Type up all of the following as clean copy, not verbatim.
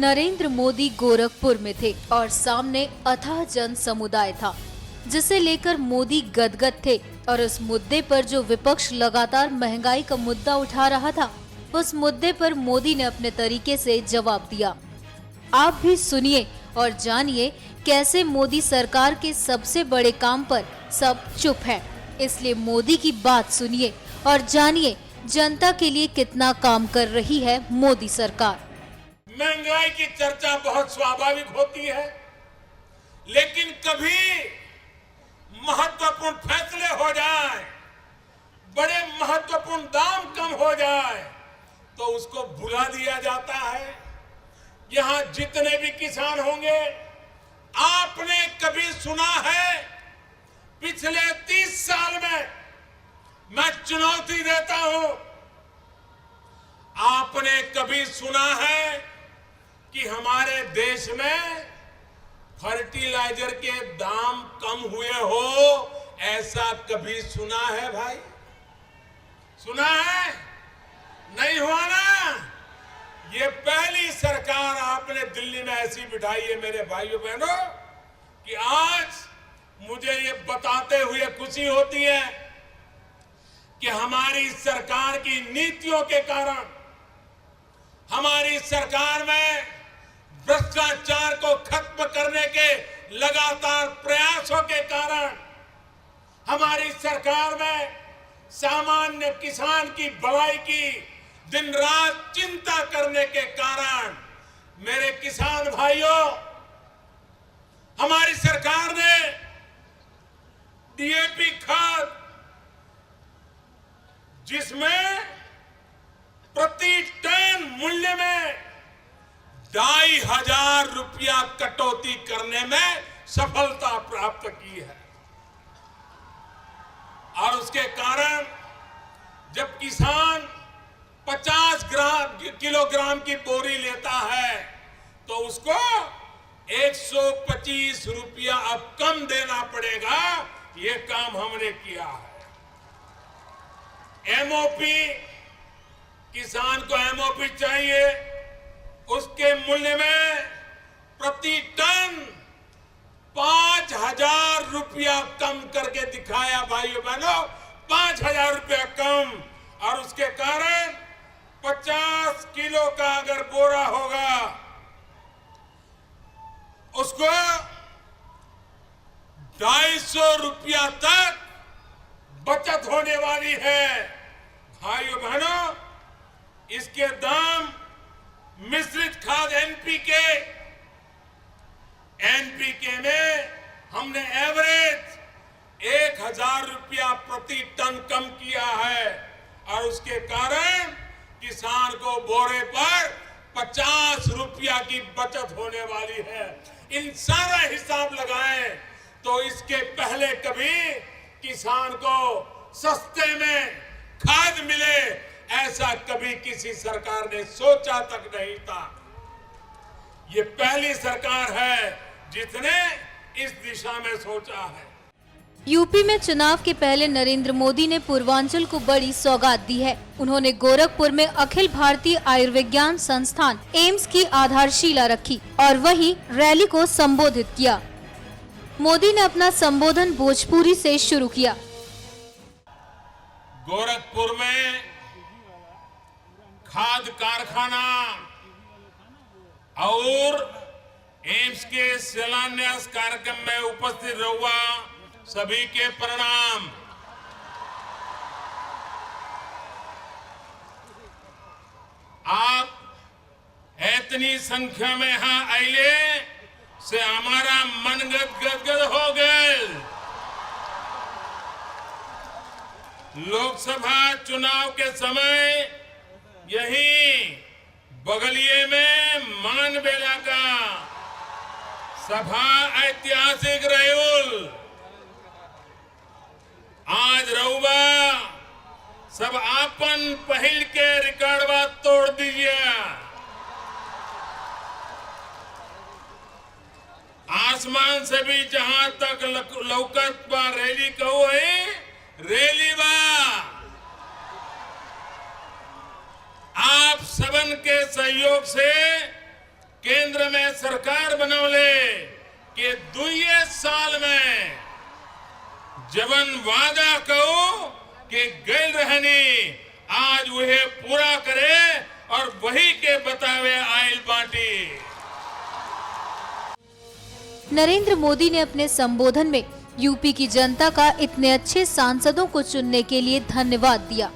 नरेंद्र मोदी गोरखपुर में थे और सामने अथाह जन समुदाय था जिसे लेकर मोदी गदगद थे और उस मुद्दे पर जो विपक्ष लगातार महंगाई का मुद्दा उठा रहा था, उस मुद्दे पर मोदी ने अपने तरीके से जवाब दिया। आप भी सुनिए और जानिए कैसे मोदी सरकार के सबसे बड़े काम पर सब चुप है। इसलिए मोदी की बात सुनिए और जानिए जनता के लिए कितना काम कर रही है मोदी सरकार। महंगाई की चर्चा बहुत स्वाभाविक होती है, लेकिन कभी महत्वपूर्ण फैसले हो जाए, बड़े महत्वपूर्ण दाम कम हो जाए तो उसको भुला दिया जाता है। यहां जितने भी किसान होंगे, आपने कभी सुना है पिछले 30 साल में, मैं चुनौती देता हूं, आपने कभी सुना है कि हमारे देश में फर्टिलाइजर के दाम कम हुए हो? ऐसा कभी सुना है भाई? सुना है? नहीं हुआ ना? ये पहली सरकार आपने दिल्ली में ऐसी बिठाई है मेरे भाइयों बहनों कि आज मुझे ये बताते हुए खुशी होती है कि हमारी सरकार की नीतियों के कारण, हमारी सरकार में भ्रष्टाचार को खत्म करने के लगातार प्रयासों के कारण, हमारी सरकार में सामान्य किसान की भलाई की दिन रात चिंता करने के कारण, मेरे किसान भाइयों, हमारी सरकार ने डीएपी खाद, जिसमें प्रति टन मूल्य में 2,500 रुपया कटौती करने में सफलता प्राप्त की है। और उसके कारण जब किसान 50 किलोग्राम की बोरी लेता है तो उसको 125 रुपया अब कम देना पड़ेगा। ये काम हमने किया है। एमओपी, किसान को एमओपी चाहिए, उसके मूल्य में प्रति टन 5,000 रुपया कम करके दिखाया भाइयों बहनों, 5,000 रुपया कम। और उसके कारण 50 किलो का अगर बोरा होगा, उसको 250 रुपया तक बचत होने वाली है। भाइयों बहनों, इसके दाम मिश्रित खाद एनपीके में हमने एवरेज 1,000 रुपया प्रति टन कम किया है और उसके कारण किसान को बोरे पर 50 रुपया की बचत होने वाली है। इन सारा हिसाब लगाएं तो इसके पहले कभी किसान को सस्ते में खाद मिले, ऐसा कभी किसी सरकार ने सोचा तक नहीं था। ये पहली सरकार है जिसने इस दिशा में सोचा है। यूपी में चुनाव के पहले नरेंद्र मोदी ने पूर्वांचल को बड़ी सौगात दी है। उन्होंने गोरखपुर में अखिल भारतीय आयुर्विज्ञान संस्थान एम्स की आधारशिला रखी और वहीं रैली को संबोधित किया। मोदी ने अपना संबोधन भोजपुरी से शुरू किया। गोरखपुर में खाद कारखाना और एम्स के शिलान्यास कार्यक्रम में उपस्थित रहुआ सभी के प्रणाम। आप इतनी संख्या में यहाँ आइले से हमारा मन गदगद हो गए। लोकसभा चुनाव के समय यही बगलिए में मानबेला का सभा ऐतिहासिक रहुल, आज रहुआ सब आपन पहल के रिकॉर्डवा तोड़ दीजिए। आसमान से भी जहां तक लौकत बा रैली कहो है, रैली बा। आप सबन के सहयोग से में सरकार बनवले कि 2 साल में जवन वादा कहो कि गैल रहनी आज वह पूरा करे और वही के बतावे आयल बाटी। नरेंद्र मोदी ने अपने संबोधन में यूपी की जनता का इतने अच्छे सांसदों को चुनने के लिए धन्यवाद दिया।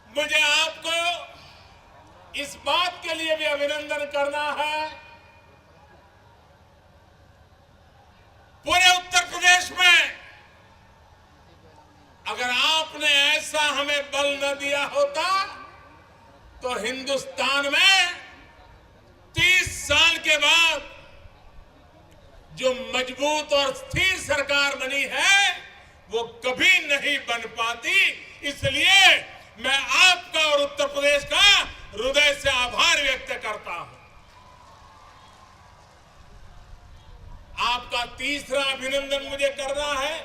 मुझे आपको इस बात के लिए भी अभिनंदन करना है, पूरे उत्तर प्रदेश में अगर आपने ऐसा हमें बल न दिया होता तो हिंदुस्तान में 30 साल के बाद जो मजबूत और स्थिर सरकार बनी है वो कभी नहीं बन पाती। इसलिए मैं आपका और उत्तर प्रदेश का हृदय से आभार व्यक्त करता हूं। आपका तीसरा अभिनंदन मुझे करना है,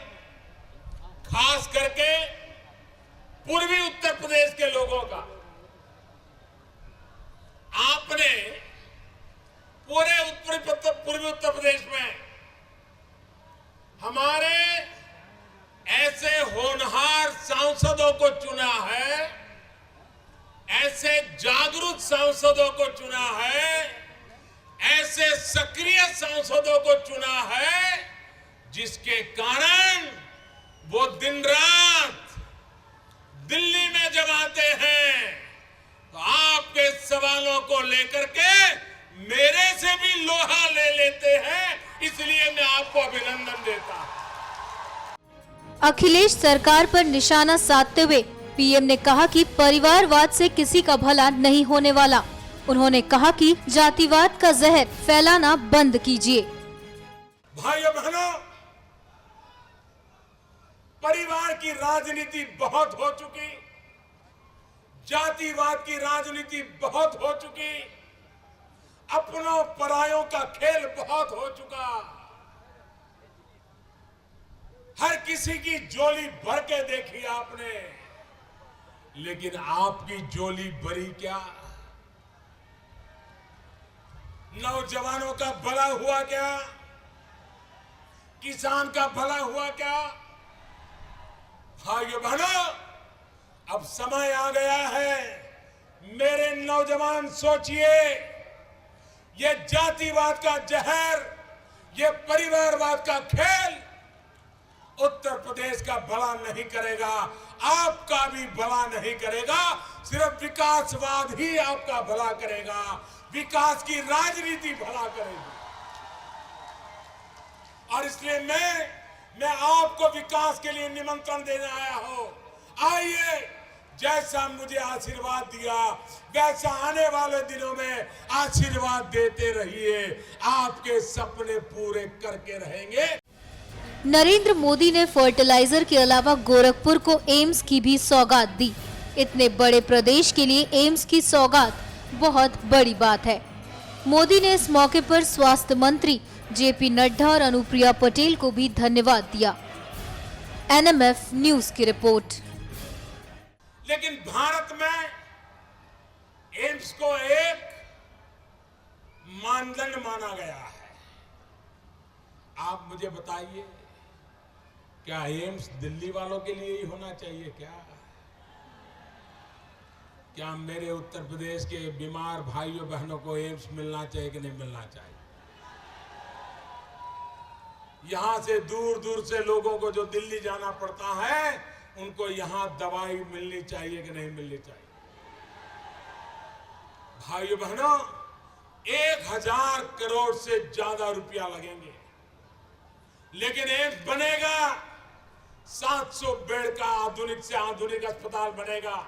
खास करके पूर्वी उत्तर प्रदेश के लोगों का। आपने पूरे पूर्वी उत्तर प्रदेश में हमारे ऐसे होनहार सांसदों को चुना है, ऐसे जागरूक सांसदों को चुना है, ऐसे सक्रिय सांसदों को चुना है, जिसके कारण वो दिन रात दिल्ली में जब आते हैं तो आपके सवालों को लेकर के मेरे से भी लोहा ले लेते हैं। इसलिए मैं आपको अभिनंदन देता हूं। अखिलेश सरकार पर निशाना साधते हुए पीएम ने कहा कि परिवारवाद से किसी का भला नहीं होने वाला। उन्होंने कहा कि जातिवाद का जहर फैलाना बंद कीजिए। भाइयों बहनों, परिवार की राजनीति बहुत हो चुकी, जातिवाद की राजनीति बहुत हो चुकी, अपनों परायों का खेल बहुत हो चुका। हर किसी की झोली भर के देखी आपने, लेकिन आपकी झोली भरी क्या? नौजवानों का भला हुआ क्या? किसान का भला हुआ क्या? भाइयों बहनों, अब समय आ गया है। मेरे नौजवान सोचिए, ये जातिवाद का जहर, ये परिवारवाद का खेल उत्तर प्रदेश का भला नहीं करेगा, आपका भी भला नहीं करेगा। सिर्फ विकासवाद ही आपका भला करेगा, विकास की राजनीति भला करेगी। और इसलिए मैं आपको विकास के लिए निमंत्रण देने आया हूं। आइए, जैसा मुझे आशीर्वाद दिया वैसा आने वाले दिनों में आशीर्वाद देते रहिए, आपके सपने पूरे करके रहेंगे। नरेंद्र मोदी ने फर्टिलाइजर के अलावा गोरखपुर को एम्स की भी सौगात दी। इतने बड़े प्रदेश के लिए एम्स की सौगात बहुत बड़ी बात है। मोदी ने इस मौके पर स्वास्थ्य मंत्री जेपी नड्डा और अनुप्रिया पटेल को भी धन्यवाद दिया। एनएमएफ न्यूज की रिपोर्ट। लेकिन भारत में एम्स को एक मानदंड माना गया है। आप मुझे बताइए, क्या एम्स दिल्ली वालों के लिए ही होना चाहिए क्या मेरे उत्तर प्रदेश के बीमार भाइयों बहनों को एम्स मिलना चाहिए कि नहीं मिलना चाहिए? यहां से दूर दूर से लोगों को जो दिल्ली जाना पड़ता है, उनको यहां दवाई मिलनी चाहिए कि नहीं मिलनी चाहिए? भाइयों बहनों, 1000 करोड़ से ज्यादा रुपया लगेंगे, लेकिन एम्स बनेगा, 700 बेड का आधुनिक से आधुनिक अस्पताल बनेगा।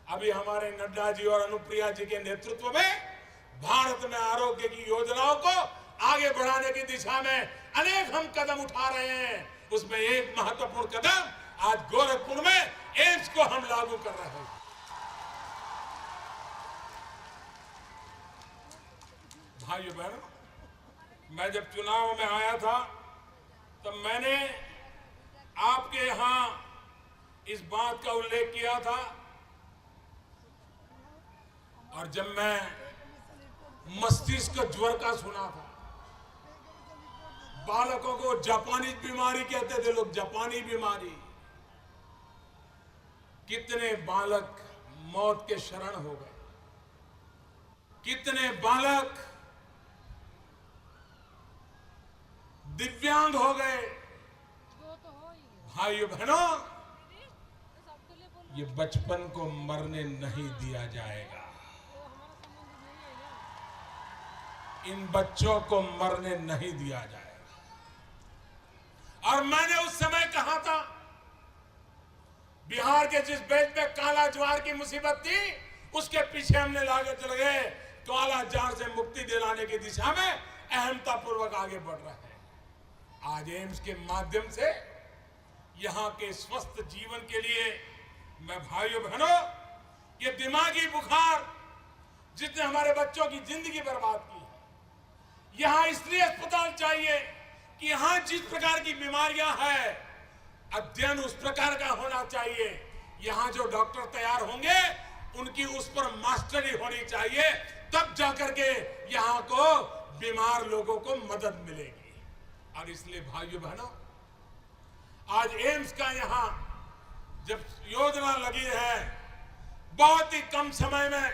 अभी हमारे नड्डा जी और अनुप्रिया जी के नेतृत्व में भारत में आरोग्य की योजनाओं को आगे बढ़ाने की दिशा में अनेक हम कदम उठा रहे हैं। उसमें एक महत्वपूर्ण कदम आज गोरखपुर में एम्स को हम लागू कर रहे हैं। भाइयों बहनों, मैं जब चुनाव में आया था तब मैंने आपके यहां इस बात का उल्लेख किया था, और जब मैं मस्तिष्क ज्वर का सुना था। बालकों को जापानी बीमारी कहते थे लोग, जापानी बीमारी। कितने बालक मौत के शरण हो गए, कितने बालक दिव्यांग हो गए। भाइयों बहनों, ये बचपन को मरने नहीं दिया जाएगा। इन बच्चों को मरने नहीं दिया जाएगा। और मैंने उस समय कहा था, बिहार के जिस बेल्ट पे काला ज्वार की मुसीबत थी, उसके पीछे हमने लागत लगे काला ज्वार से मुक्ति दिलाने की दिशा में अहमता पूर्वक आगे बढ़ रहे हैं। आज एम्स के माध्यम से यहां के स्वस्थ जीवन के लिए मैं भाइयों बहनों, ये दिमागी बुखार जिसने हमारे बच्चों की जिंदगी बर्बाद की है, यहां इसलिए अस्पताल चाहिए कि यहां जिस प्रकार की बीमारियां हैं, अध्ययन उस प्रकार का होना चाहिए। यहां जो डॉक्टर तैयार होंगे उनकी उस पर मास्टरी होनी चाहिए, तब जाकर के यहां को बीमार लोगों को मदद मिलेगी। और इसलिए भाइयों बहनों, आज एम्स का यहां जब योजना लगी है, बहुत ही कम समय में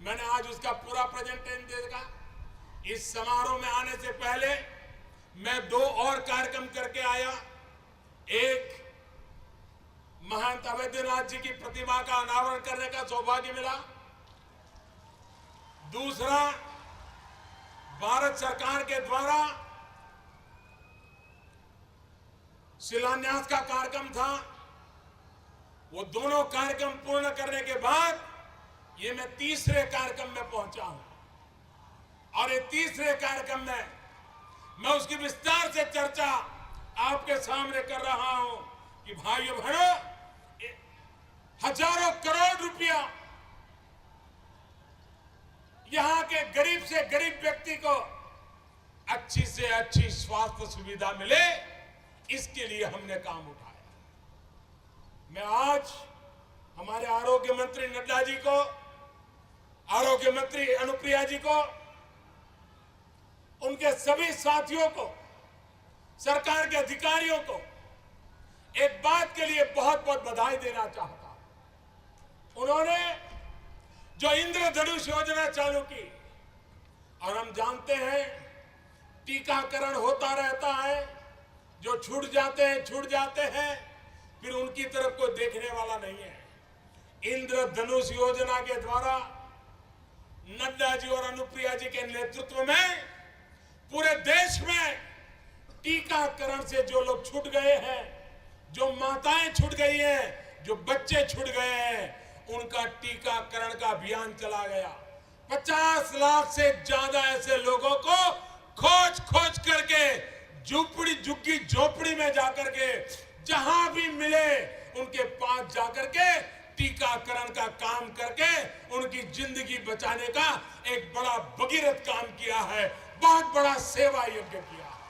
मैंने आज उसका पूरा प्रेजेंटेशन देखा। इस समारोह में आने से पहले मैं 2 और कार्यक्रम करके आया। एक, महंत अवैधनाथ जी की प्रतिमा का अनावरण करने का सौभाग्य मिला। दूसरा, भारत सरकार के द्वारा शिलान्यास का कार्यक्रम था। वो दोनों कार्यक्रम पूर्ण करने के बाद ये मैं तीसरे कार्यक्रम में पहुंचा हूं। और ये तीसरे कार्यक्रम में मैं उसकी विस्तार से चर्चा आपके सामने कर रहा हूं कि भाइयों बहनों, हजारों करोड़ रुपया यहां के गरीब से गरीब व्यक्ति को अच्छी से अच्छी स्वास्थ्य सुविधा मिले, इसके लिए हमने काम उठाया। मैं आज हमारे आरोग्य मंत्री नड्डा जी को, आरोग्य मंत्री अनुप्रिया जी को, उनके सभी साथियों को, सरकार के अधिकारियों को एक बात के लिए बहुत बहुत बधाई देना चाहता हूं। उन्होंने जो इंद्रधनुष योजना चालू की, और हम जानते हैं टीकाकरण होता रहता है, जो छूट जाते हैं, फिर उनकी तरफ कोई देखने वाला नहीं है। इंद्रधनुष योजना के द्वारा नड्डा जी और अनुप्रिया जी के नेतृत्व में पूरे देश में टीकाकरण से जो लोग छूट गए हैं, जो माताएं छूट गई हैं, जो बच्चे छूट गए हैं, उनका टीकाकरण का अभियान चला गया। 50 लाख से ज्यादा ऐसे लोगों को खोज खोज करके झुपड़ी झुग्गी झोपड़ी में जाकर के जहां भी मिले उनके पास जाकर के टीकाकरण का काम करके उनकी जिंदगी बचाने का एक बड़ा भगीरथ काम किया है, बहुत बड़ा सेवा यज्ञ किया है।